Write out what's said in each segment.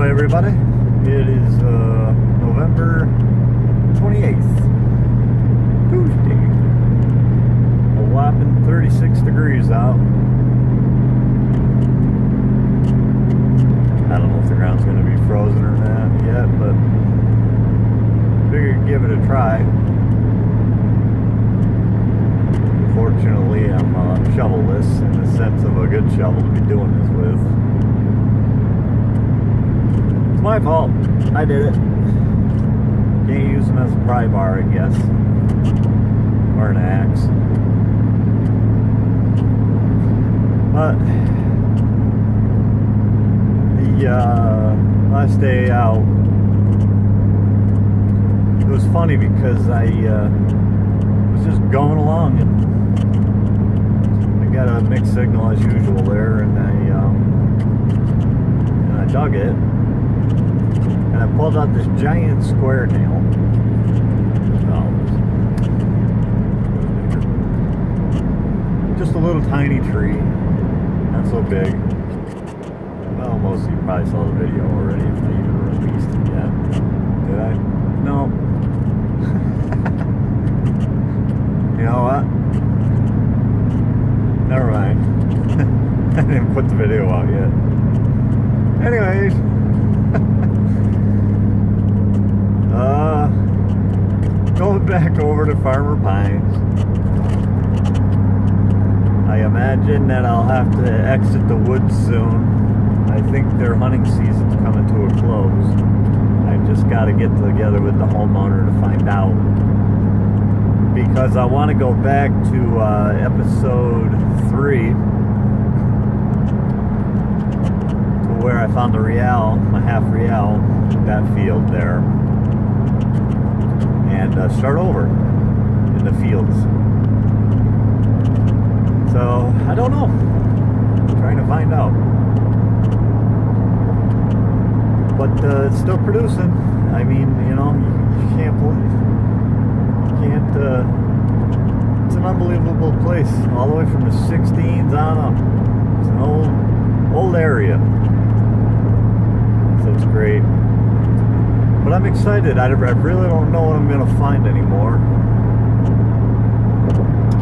everybody. It is November 28th, Tuesday. A whopping 36 degrees out. I don't know if the ground's going to be frozen or not yet, but figured give it a try. Unfortunately, I'm shovel-less in the sense of a good shovel to be doing this with. It's my fault. I did it. Can't use them as a pry bar, I guess. Or an axe. But the last day out, it was funny because I was just going along and I got a mixed signal as usual there, and I dug it. And I pulled out this giant square nail. Just a little tiny tree. Not so big. Well, most of you probably saw the video already if I even released it yet. Did I? No. You know what? Never mind. I didn't put the video out yet. Anyways. Going back over to Farmer Pines. I imagine that I'll have to exit the woods soon. I think their hunting season's coming to a close. I just got to get together with the homeowner to find out. Because I want to go back to episode 3 to where I found the real, my half real, that field there. And start over in the fields. So, I don't know. I'm trying to find out. But it's still producing. I mean, you know, you can't believe. You can't, it's an unbelievable place. All the way from the 16s on up. It's an old area. So it's great. But I'm excited. I really don't know what I'm going to find anymore.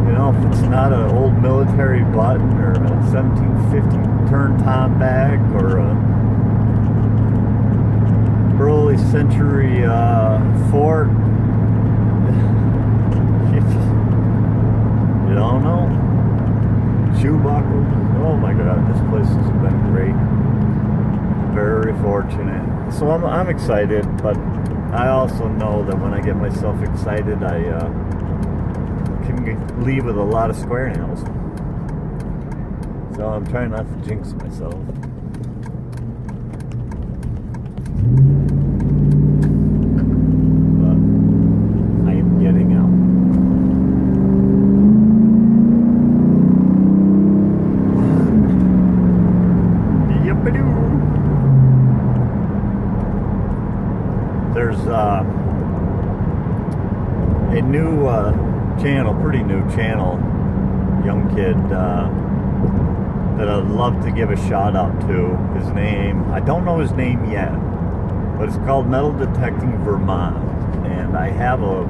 You know, if it's not an old military button or a 1750 turn top bag or a early century fort. You don't know. Shoe buckles. Oh my God, this place has been great. Very fortunate. So I'm excited, but I also know that when I get myself excited, I can leave with a lot of square nails. So I'm trying not to jinx myself. But I am getting out. Yup-a-doo. There's a new channel, pretty new channel, young kid that I'd love to give a shout out to. His name, I don't know his name yet, but it's called Metal Detecting Vermont, and I have a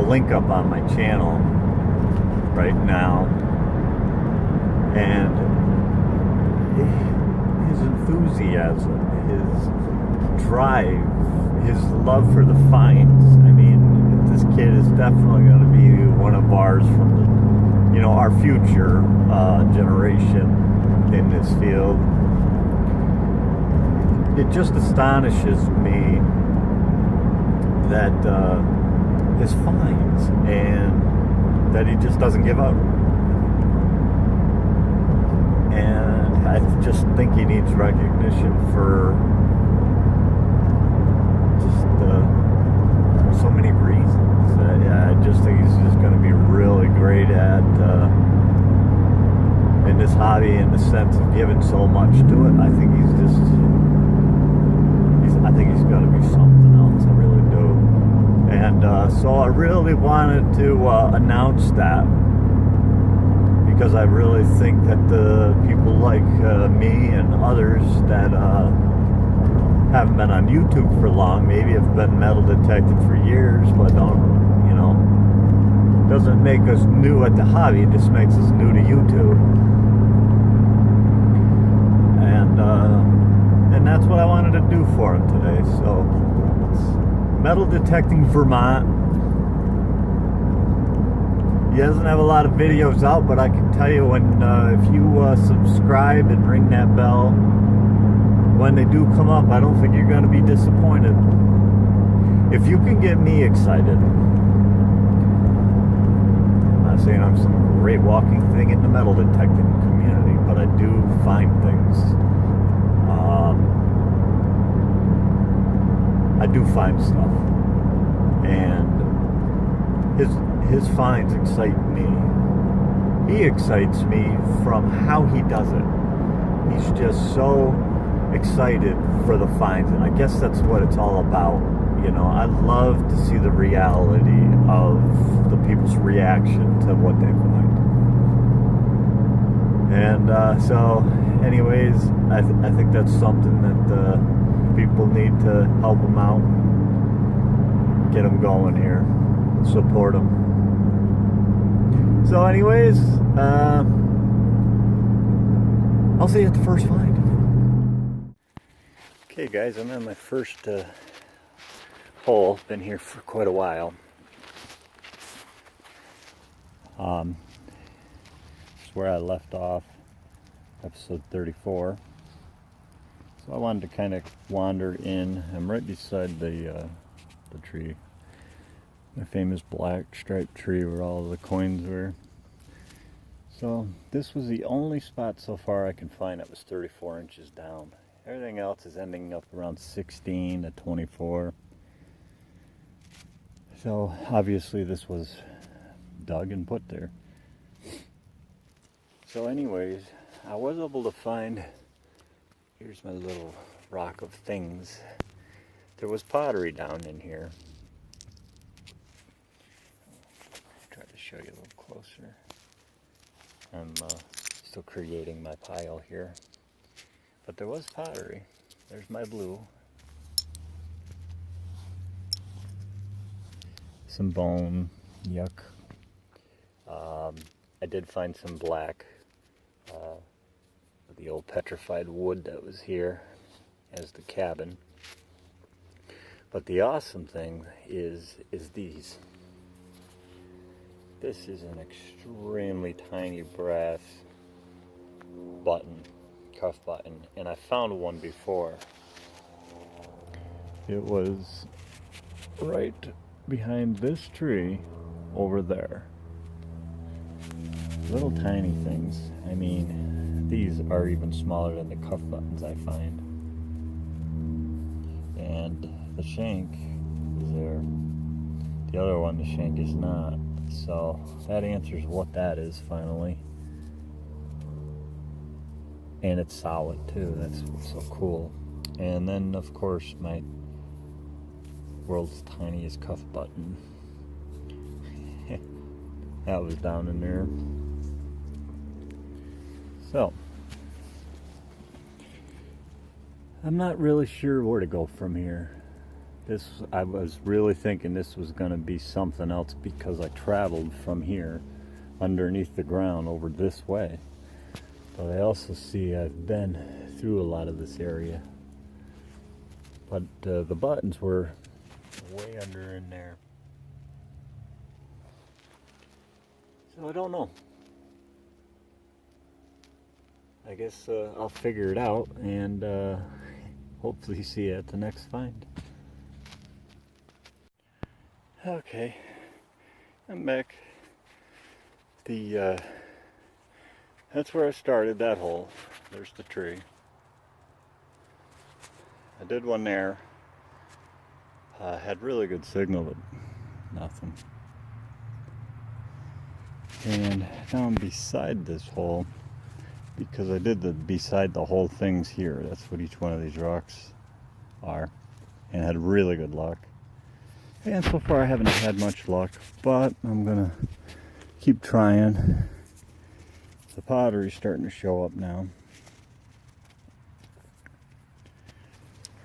link up on my channel right now, and his enthusiasm, his drive, his love for the finds. I mean, this kid is definitely going to be one of ours from the, you know, our future generation in this field. It just astonishes me that his finds and that he just doesn't give up. And I just think he needs recognition for so many reasons. I just think he's just going to be really great at in this hobby, in the sense of giving so much to it. I think I think he's going to be something else. I really do. And so I really wanted to announce that, because I really think that the people like me and others that haven't been on YouTube for long. Maybe I've been metal detected for years, but don't, you know, doesn't make us new at the hobby. It just makes us new to YouTube. And that's what I wanted to do for him today. So, it's metal detecting Vermont. He doesn't have a lot of videos out, but I can tell you when if you subscribe and ring that bell, when they do come up, I don't think you're going to be disappointed. If you can get me excited, I'm not saying I'm some great walking thing in the metal detecting community, but I do find things. I do find stuff, and his finds excite me. He excites me from how he does it. He's just so excited for the finds, and I guess that's what it's all about. You know, I love to see the reality of the people's reaction to what they find. And so, anyways, I think that's something that people need to help them out, get them going here, support them. So anyways, I'll see you at the first find. Okay guys, I'm in my first hole. Been here for quite a while. It's where I left off, episode 34. So I wanted to kind of wander in. I'm right beside the tree, the famous black striped tree where all the coins were. So this was the only spot so far I can find that was 34 inches down. Everything else is ending up around 16 to 24. So obviously this was dug and put there. So anyways, I was able to find, here's my little rock of things. There was pottery down in here. Try to show you a little closer. I'm still creating my pile here. But there was pottery. There's my blue. Some bone, yuck. I did find some black, the old petrified wood that was here as the cabin. But the awesome thing is these. This is an extremely tiny brass button, cuff button, and I found one before. It was right behind this tree over there. Little tiny things. I mean, these are even smaller than the cuff buttons I find. And the shank is there. The other one, the shank is not. So that answers what that is finally. And it's solid too. That's what's so cool. And then of course my world's tiniest cuff button. That was down in there. So I'm not really sure where to go from here. I was really thinking this was going to be something else because I traveled from here underneath the ground over this way. But I also see I've been through a lot of this area. But the buttons were way under in there. So I don't know. I guess I'll figure it out and hopefully see you at the next find. Okay, I'm back. That's where I started, that hole. There's the tree. I did one there. Had really good signal, but nothing. And down beside this hole, because I did the beside the hole things here. That's what each one of these rocks are. And had really good luck. And so far I haven't had much luck, but I'm gonna keep trying. The pottery's starting to show up now.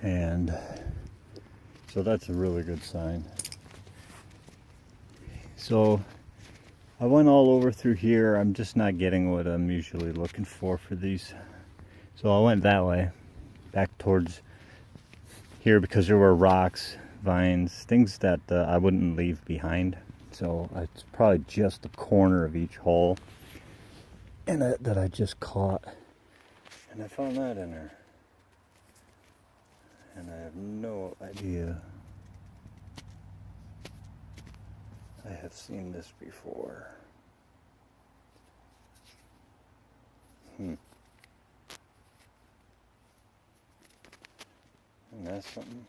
And so that's a really good sign. So I went all over through here. I'm just not getting what I'm usually looking for these. So I went that way, back towards here, because there were rocks, vines, things that I wouldn't leave behind. So it's probably just the corner of each hole and that I just caught. And I found that in there. And I have no idea. I have seen this before. And that's something.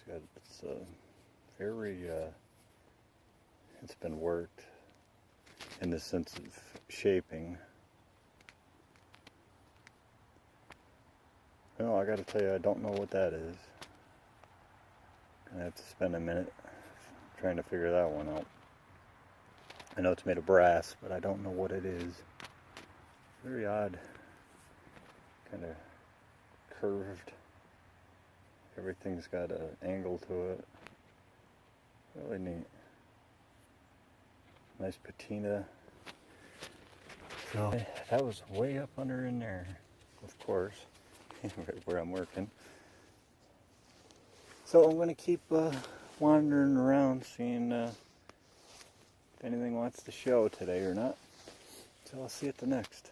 It's very, it's been worked in the sense of shaping. Well, I gotta tell you, I don't know what that is. I have to spend a minute trying to figure that one out. I know it's made of brass, but I don't know what it is. Very odd. Kind of curved. Everything's got an angle to it. Really neat. Nice patina. So that was way up under in there, of course, right where I'm working. So I'm going to keep wandering around, seeing if anything wants to show today or not. So I'll see you at the next.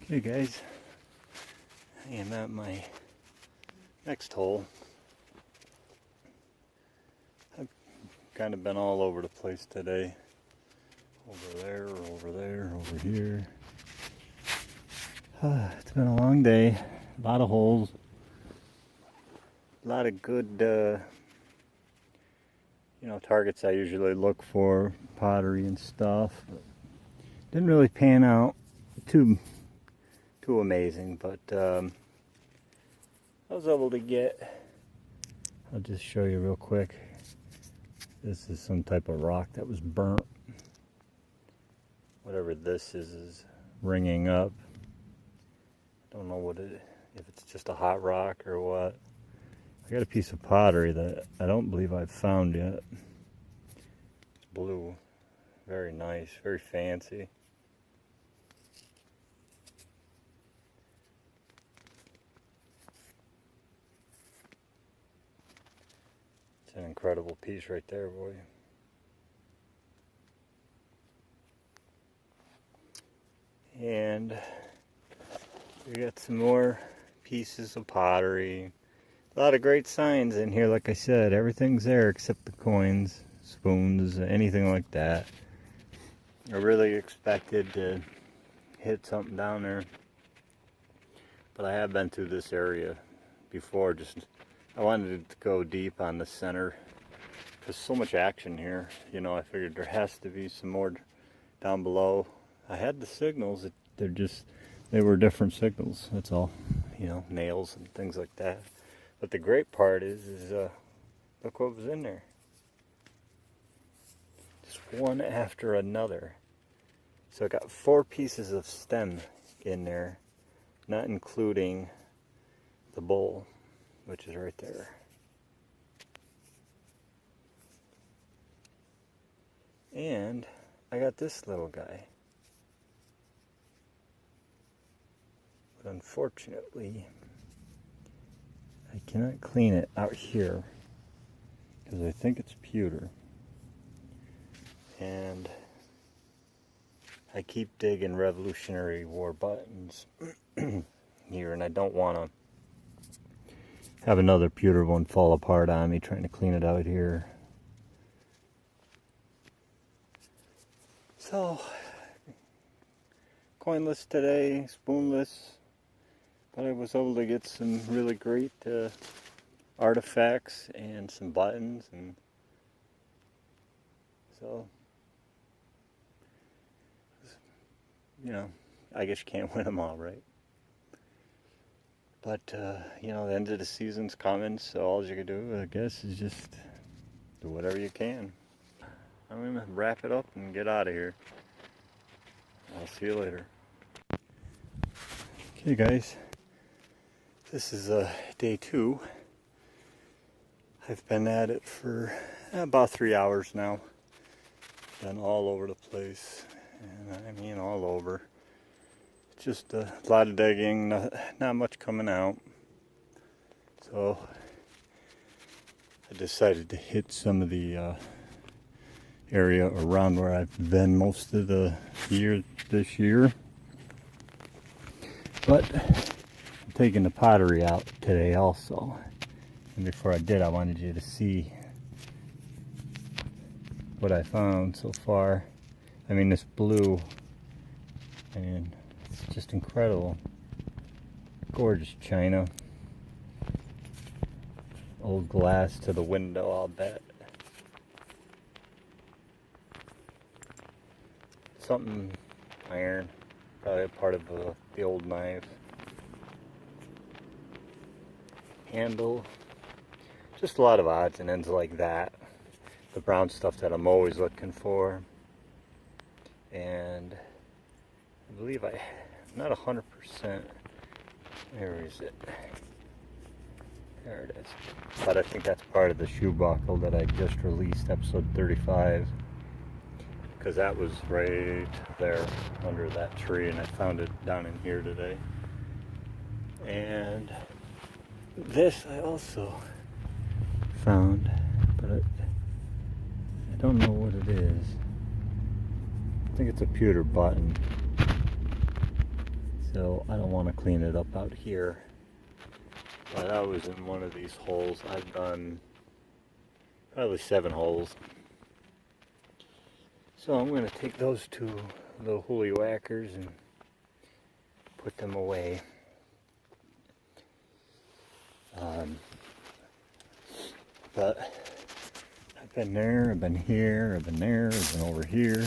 Okay guys, I am at my next hole. I've kind of been all over the place today. Over there, over here. It's been a long day, a lot of holes. A lot of good, targets I usually look for, pottery and stuff. But didn't really pan out too amazing, but I was able to get. I'll just show you real quick. This is some type of rock that was burnt. Whatever this is ringing up. Don't know if it's just a hot rock or what. I got a piece of pottery that I don't believe I've found yet. It's blue. Very nice, very fancy. It's an incredible piece right there, boy. And we got some more pieces of pottery. A lot of great signs in here, like I said. Everything's there except the coins, spoons, anything like that. I really expected to hit something down there. But I have been through this area before. I wanted to go deep on the center. There's so much action here. I figured there has to be some more down below. I had the signals. They were different signals. That's all. Nails and things like that. But the great part is look what was in there. Just one after another. So I got 4 pieces of stem in there, not including the bowl, which is right there. And I got this little guy. But unfortunately, I cannot clean it out here because I think it's pewter. And I keep digging Revolutionary War buttons here, and I don't want to have another pewter one fall apart on me trying to clean it out here. So, coinless today, spoonless. But I was able to get some really great artifacts and some buttons, and so I guess you can't win them all, right? But the end of the season's coming, so all you can do, I guess, is just do whatever you can. I'm gonna wrap it up and get out of here. I'll see you later. Hey guys, this is day 2. I've been at it for about 3 hours now. Been all over the place, and I mean all over. Just a lot of digging, not much coming out. So I decided to hit some of the area around where I've been most of the year this year. But I'm taking the pottery out today also. And before I did, I wanted you to see what I found so far. I mean, this blue, and it's just incredible. Gorgeous china. Old glass to the window, I'll bet. Something iron, probably a part of the old knife. Handle. Just a lot of odds and ends like that. The brown stuff that I'm always looking for. And I believe I'm not 100%. Where is it? There it is. But I think that's part of the shoe buckle that I just released, episode 35. Because that was right there under that tree, and I found it down in here today. And this I also found, but I don't know what it is. I think it's a pewter button. So I don't want to clean it up out here. But I was in one of these holes. I've done probably 7 holes. So I'm going to take those 2 little holy whackers and put them away. But I've been there, I've been here, I've been there, I've been over here.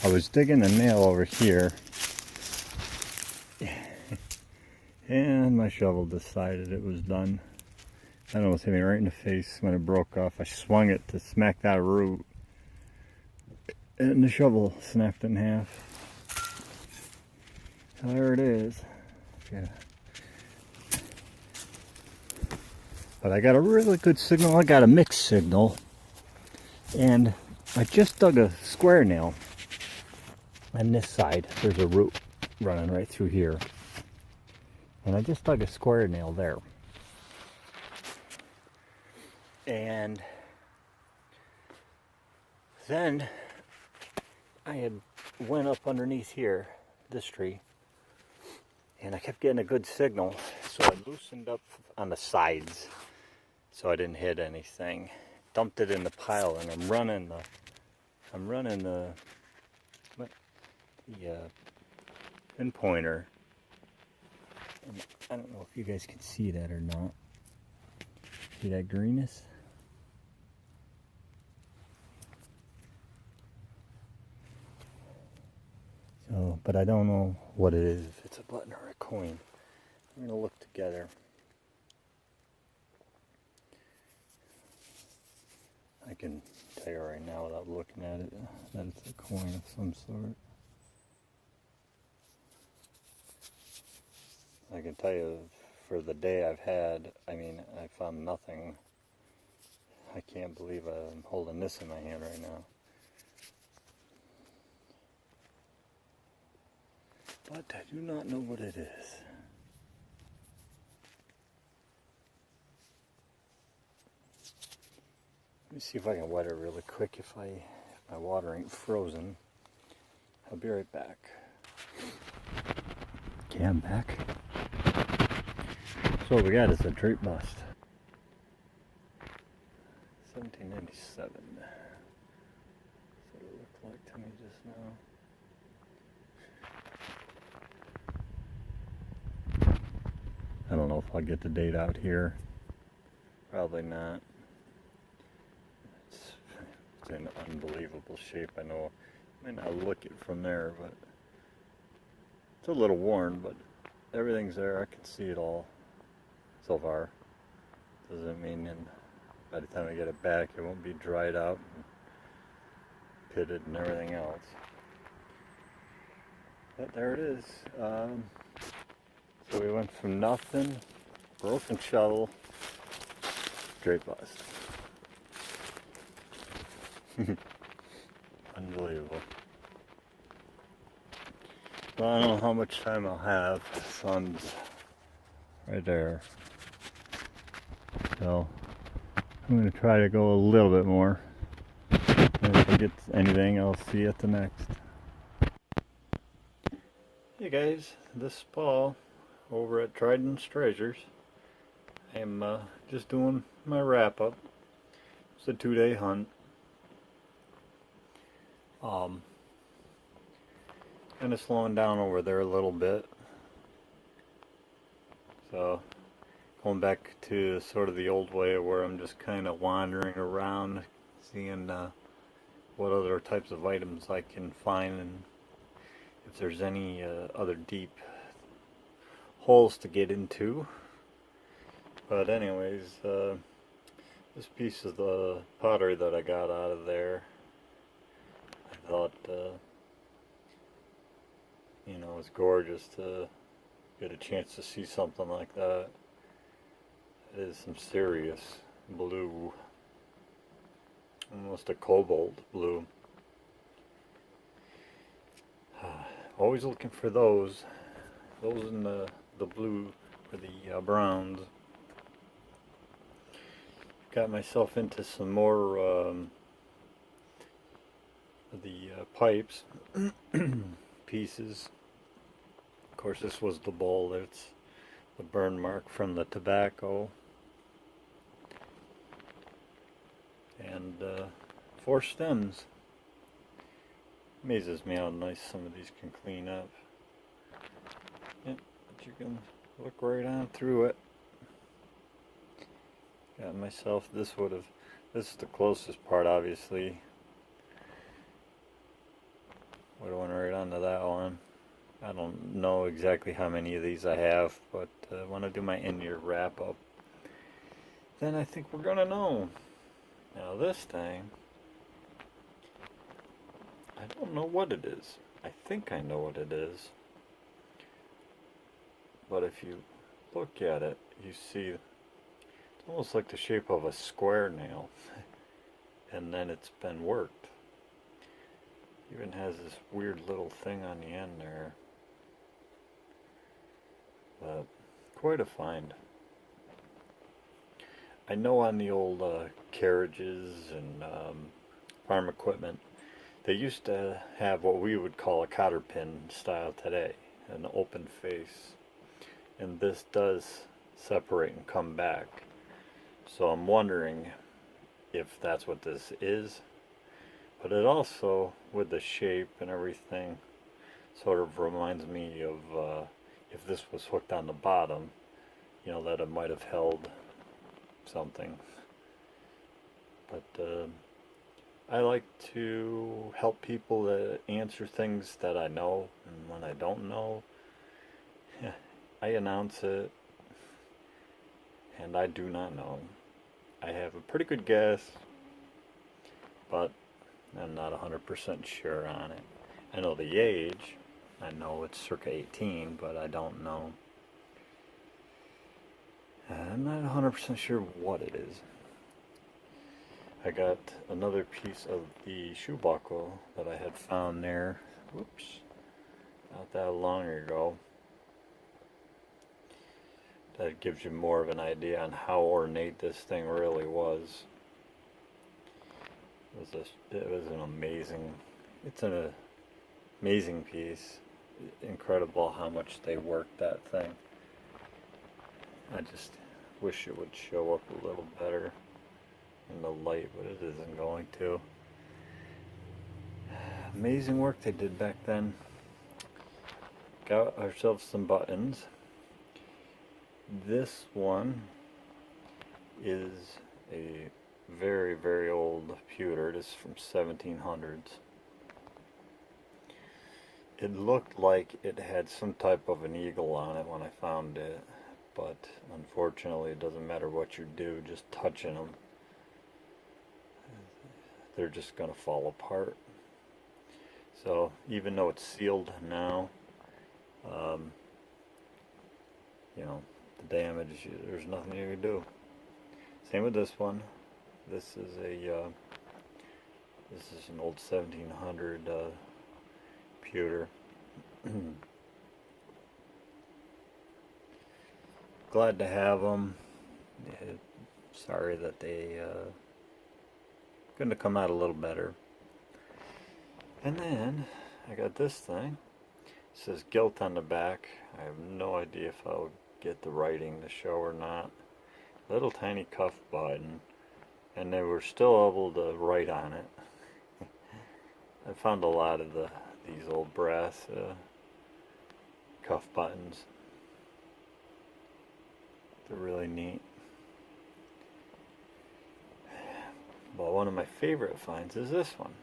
I was digging a nail over here, and my shovel decided it was done. I almost hit me right in the face when it broke off. I swung it to smack that root, and the shovel snapped in half. So there it is. Yeah. But I got a really good signal. I got a mixed signal, and I just dug a square nail on this side. There's a root running right through here, and I just dug a square nail there. And then I had went up underneath here, this tree, and I kept getting a good signal, so I loosened up on the sides so I didn't hit anything. Dumped it in the pile, and I'm running the pinpointer. And I don't know if you guys can see that or not. See that greenness? So, but I don't know what it is, if it's a button or a coin. I'm going to look together. I can tell you right now without looking at it that it's a coin of some sort. I can tell you for the day I've had, I mean, I found nothing. I can't believe I'm holding this in my hand right now. But I do not know what it is. Let me see if I can wet it really quick. If my water ain't frozen, I'll be right back. Okay, I'm back. So what we got is a drape bust. 1797. That's what it looked like to me just now. I don't know if I'll get the date out here. Probably not. It's in unbelievable shape. I know I might not look it from there, but it's a little worn, but everything's there. I can see it all so far. Doesn't mean by the time I get it back it won't be dried out and pitted and everything else. But there it is. So we went from nothing, broken shovel, straight bust. Unbelievable. Well, I don't know how much time I'll have. The sun's right there. So I'm going to try to go a little bit more. And if I get anything, I'll see you at the next. Hey guys, this is Paul over at TRIDONN'S Treasures. I'm just doing my wrap up. It's a 2-day hunt. Kind of slowing down over there a little bit. So going back to sort of the old way where I'm just kind of wandering around, seeing what other types of items I can find and if there's any other deep holes to get into. But anyways, this piece of the pottery that I got out of there, I thought you know, it's gorgeous to get a chance to see something like that. It is some serious blue, almost a cobalt blue. Always looking for those in the blue or the browns. Got myself into some more of the pipes pieces. Of course, this was the bowl. It's the burn mark from the tobacco. And 4 stems. Amazes me how nice some of these can clean up. Yep, but you can look right on through it. Got myself, this is the closest part, obviously. Would have went right onto that one. I don't know exactly how many of these I have, but when I do my in-year wrap-up, then I think we're gonna know. Now this thing, I don't know what it is. I think I know what it is. But if you look at it, you see it's almost like the shape of a square nail. And then it's been worked. Even has this weird little thing on the end there. But quite a find. I know on the old carriages and farm equipment, they used to have what we would call a cotter pin style today, an open face. And this does separate and come back. So I'm wondering if that's what this is. But it also, with the shape and everything, sort of reminds me of if this was hooked on the bottom, you know, that it might have held something. But I like to help people that answer things that I know, and when I don't know, I announce it, and I do not know. I have a pretty good guess, but I'm not 100% sure on it. I know the age. I know it's circa 18, but I don't know. I'm not 100% sure what it is. I got another piece of the shoe buckle that I had found there. Whoops. Not that long ago. That gives you more of an idea on how ornate this thing really was. It was an amazing, it's an amazing piece. Incredible how much they worked that thing. I just wish it would show up a little better in the light, but it isn't going to. Amazing work they did back then. Got ourselves some buttons. This one is a very, very old pewter. This is from 1700s. It looked like it had some type of an eagle on it when I found it, but unfortunately it doesn't matter what you do, just touching them, they're just going to fall apart. So even though it's sealed now, know, the damage, there's nothing you can do. Same with this one. This is an old 1700 pewter. Glad to have them. Sorry that they couldn't have come out a little better. And then I got this thing. It says gilt on the back. I have no idea if I'll get the writing to show or not. Little tiny cuff button, and they were still able to write on it. I found a lot of these old brass cuff buttons. They're really neat. But one of my favorite finds is this one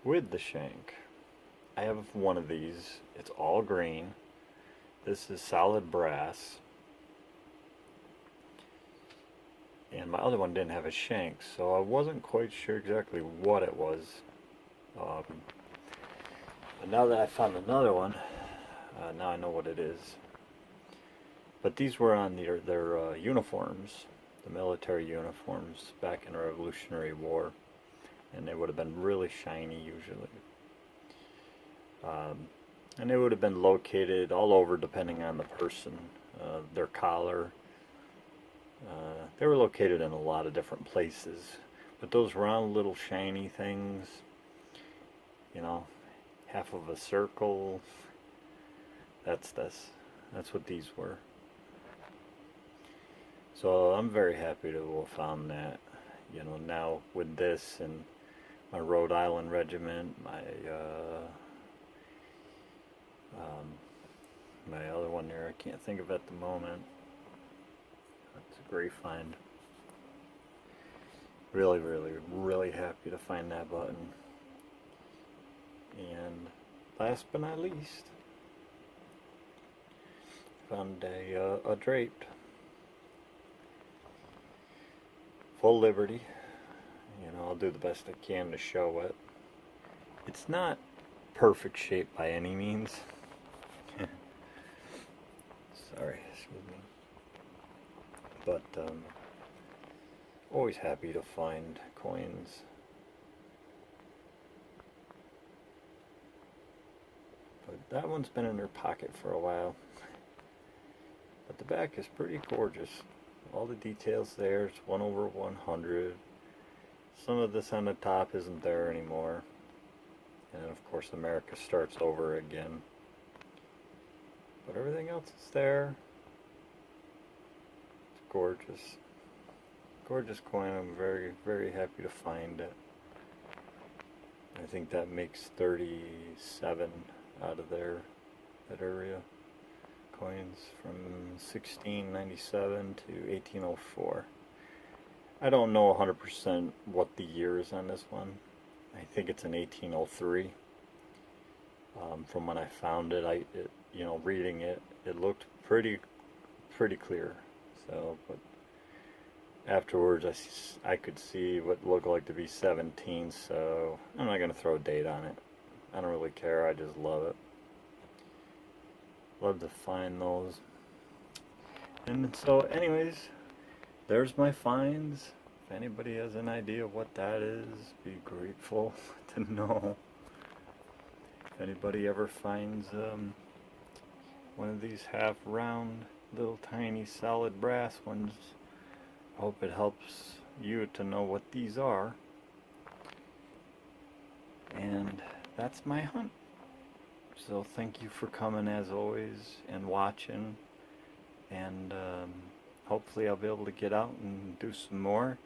with the shank. I have one of these. It's all green. This is solid brass. And my other one didn't have a shank, so I wasn't quite sure exactly what it was. But now that I found another one, now I know what it is. But these were on their uniforms, the military uniforms back in the Revolutionary War, and they would have been really shiny usually. And they would have been located all over depending on the person, their collar. They were located in a lot of different places, but those round little shiny things, you know, half of a circle, that's what these were. So I'm very happy to have found that. You know, now with this and my Rhode Island regiment, my other one there, I can't think of at the moment. That's a great find. Really, really, really happy to find that button. And last but not least, found a draped. Full Liberty. You know, I'll do the best I can to show it. It's not perfect shape by any means. Sorry, excuse me. But always happy to find coins. But that one's been in her pocket for a while. But the back is pretty gorgeous. All the details there. It's 1/100. Some of this on the top isn't there anymore. And of course America starts over again. But everything else is there. It's gorgeous. Gorgeous coin. I'm very, very happy to find it. I think that makes 37 out of there, that area. Coins from 1697 to 1804. I don't know 100% what the year is on this one. I think it's an 1803. From when I found it, you know, reading it, it looked pretty clear. So, but afterwards, I could see what looked like to be 17. So I'm not gonna throw a date on it. I don't really care. I just love it. Love to find those. And so, anyways, there's my finds. If anybody has an idea what that is, be grateful to know. If anybody ever finds one of these half round, little tiny solid brass ones, I hope it helps you to know what these are. And that's my hunt. So thank you for coming as always and watching, and hopefully I'll be able to get out and do some more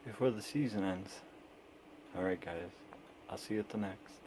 before the season ends. Alright guys, I'll see you at the next.